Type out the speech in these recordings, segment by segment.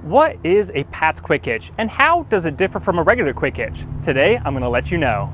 What is a PTO quick hitch and how does it differ from a regular quick hitch? Today, I'm going to let you know.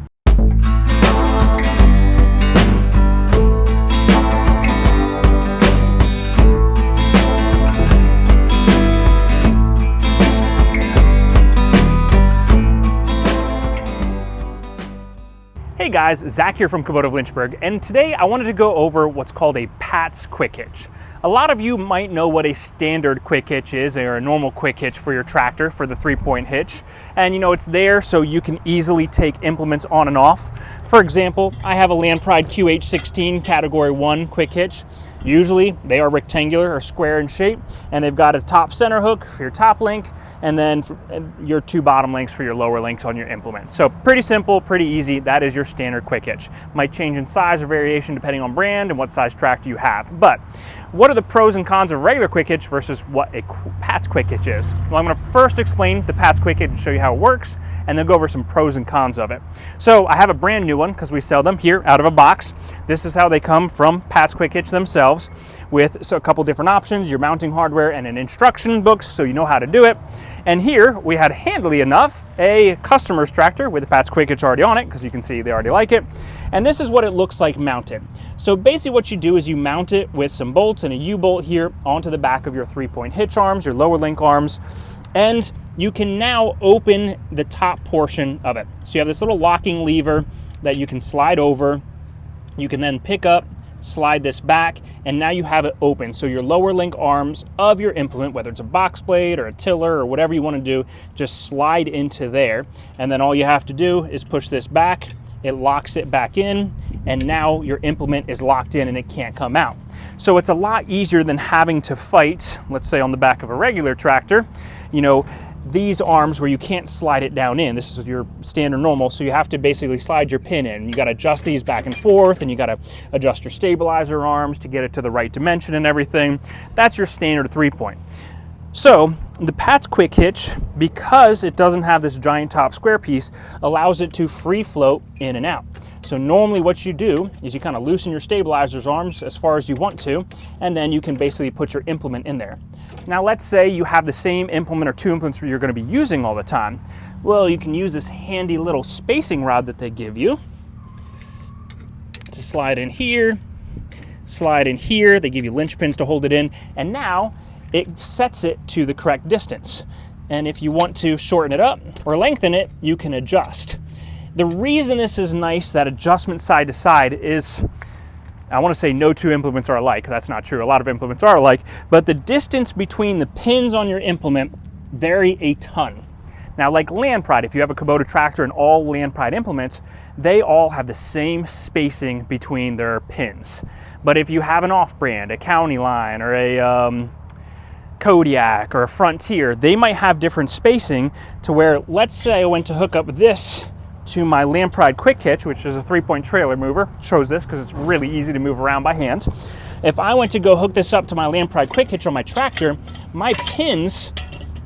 Hey guys, Zach here from Kubota of Lynchburg, and today I wanted to go over what's called a PTO quick hitch. A lot of you might know what a standard quick hitch is, or a normal quick hitch for your tractor for the 3-point hitch. And you know, it's there so you can easily take implements on and off. For example, I have a Land Pride QH16 Category 1 quick hitch. Usually they are rectangular or square in shape, and they've got a top center hook for your top link, and then your 2 bottom links for your lower links on your implement. So pretty simple, pretty easy. That is your standard quick hitch. Might change in size or variation depending on brand and what size tractor you have. But what are the pros and cons of a regular quick hitch versus what a PTO quick hitch is? Well, I'm going to first explain the PTO quick hitch and show you how it works, and then go over some pros and cons of it. So I have a brand new one because we sell them here out of a box. This is how they come from PTO quick hitch themselves, with a couple different options, your mounting hardware and an instruction book so you know how to do it. And here we had, handily enough, a customer's tractor with a PTO quick hitch already on it, because you can see they already like it. And this is what it looks like mounted. So basically what you do is you mount it with some bolts and a U-bolt here onto the back of your 3-point hitch arms, your lower link arms, and you can now open the top portion of it. So you have this little locking lever that you can slide over. You can then pick up, slide this back, and now you have it open. So your lower link arms of your implement, whether it's a box blade or a tiller or whatever you want to do, just slide into there. And then all you have to do is push this back, it locks it back in, and now your implement is locked in and it can't come out. So it's a lot easier than having to fight, let's say on the back of a regular tractor, you know, these arms where you can't slide it down in. This is your standard normal, so you have to basically slide your pin in. You got to adjust these back and forth, and you got to adjust your stabilizer arms to get it to the right dimension and everything. That's your standard 3-point. So the PTO quick hitch, because it doesn't have this giant top square piece, allows it to free float in and out. So normally what you do is you kind of loosen your stabilizer's arms as far as you want to, and then you can basically put your implement in there. Now let's say you have the same implement or 2 implements you're going to be using all the time. Well, you can use this handy little spacing rod that they give you to slide in here, slide in here. They give you linch pins to hold it in, and now it sets it to the correct distance. And if you want to shorten it up or lengthen it, you can adjust. The reason this is nice, that adjustment side to side, is, I want to say no 2 implements are alike. That's not true. A lot of implements are alike, but the distance between the pins on your implement vary a ton. Now, like Land Pride, if you have a Kubota tractor and all Land Pride implements, they all have the same spacing between their pins. But if you have an off-brand, a CountyLine or a Kodiak or a Frontier, they might have different spacing to where, let's say I went to hook up this to my Land Pride quick hitch, which is a 3-point trailer mover. Chose this because it's really easy to move around by hand. If I went to go hook this up to my Land Pride quick hitch on my tractor, my pins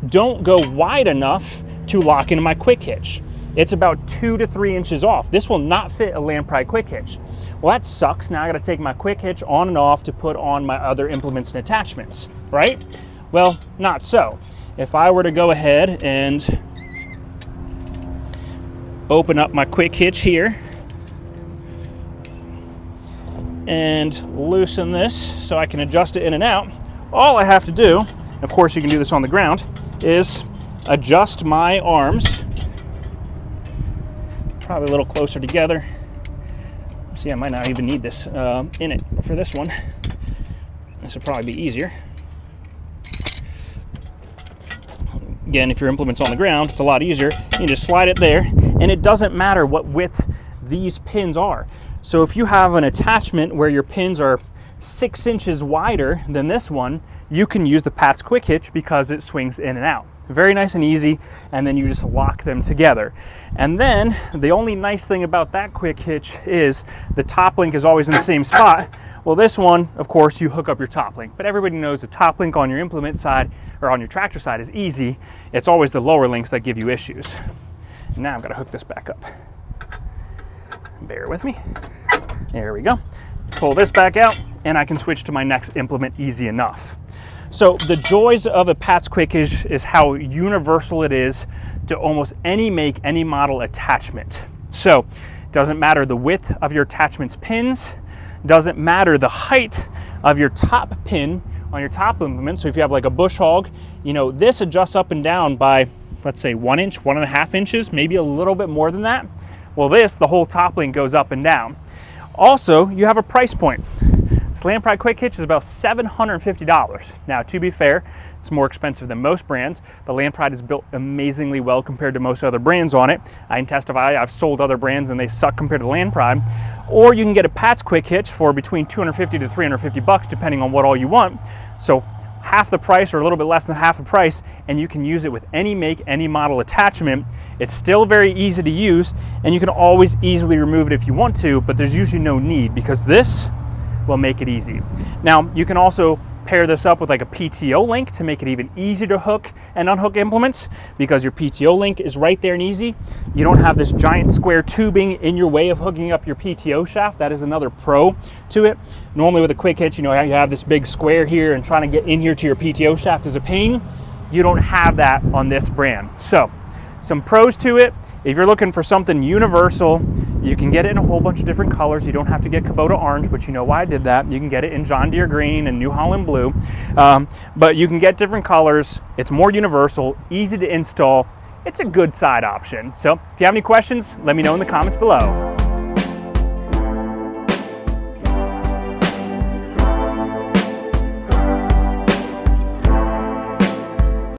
don't go wide enough to lock into my quick hitch. It's about 2 to 3 inches off. This will not fit a Land Pride quick hitch. Well, that sucks. Now I got to take my quick hitch on and off to put on my other implements and attachments, right? Well, not so. If I were to go ahead and open up my quick hitch here and loosen this so I can adjust it in and out, all I have to do, of course you can do this on the ground, is adjust my arms probably a little closer together. See, I might not even need this in it for this one. This would probably be easier. Again, if your implement's on the ground, it's a lot easier. You can just slide it there, and it doesn't matter what width these pins are. So if you have an attachment where your pins are 6 inches wider than this one, you can use the PTO quick hitch because it swings in and out. Very nice and easy, and then you just lock them together. And then the only nice thing about that quick hitch is the top link is always in the same spot. Well, this one, of course, you hook up your top link, but everybody knows the top link on your implement side or on your tractor side is easy. It's always the lower links that give you issues. Now I've got to hook this back up. Bear with me. There we go. Pull this back out, and I can switch to my next implement easy enough. So the joys of a Pat's Quick Hitch is how universal it is to almost any make, any model attachment. So it doesn't matter the width of your attachment's pins, doesn't matter the height of your top pin on your top implement. So if you have like a bush hog, you know, this adjusts up and down by, let's say 1 inch, 1.5 inches, maybe a little bit more than that. Well, this, the whole top link goes up and down. Also, you have a price point. This Land Pride Quick Hitch is about $750. Now, to be fair, it's more expensive than most brands, but Land Pride is built amazingly well compared to most other brands on it. I can testify, I've sold other brands and they suck compared to Land Pride. Or you can get a Pat's Quick Hitch for between $250 to $350, depending on what all you want. So half the price or a little bit less than half the price, and you can use it with any make, any model attachment. It's still very easy to use, and you can always easily remove it if you want to, but there's usually no need because this will make it easy. Now, you can also pair this up with like a PTO link to make it even easier to hook and unhook implements, because your PTO link is right there and easy. You don't have this giant square tubing in your way of hooking up your PTO shaft. That is another pro to it. Normally with a Quick Hitch, you know, you have this big square here and trying to get in here to your PTO shaft is a pain. You don't have that on this brand. So some pros to it: if you're looking for something universal, you can get it in a whole bunch of different colors. You don't have to get Kubota orange, but you know why I did that. You can get it in John Deere green and New Holland blue, but you can get different colors. It's more universal, easy to install. It's a good side option. So if you have any questions, let me know in the comments below.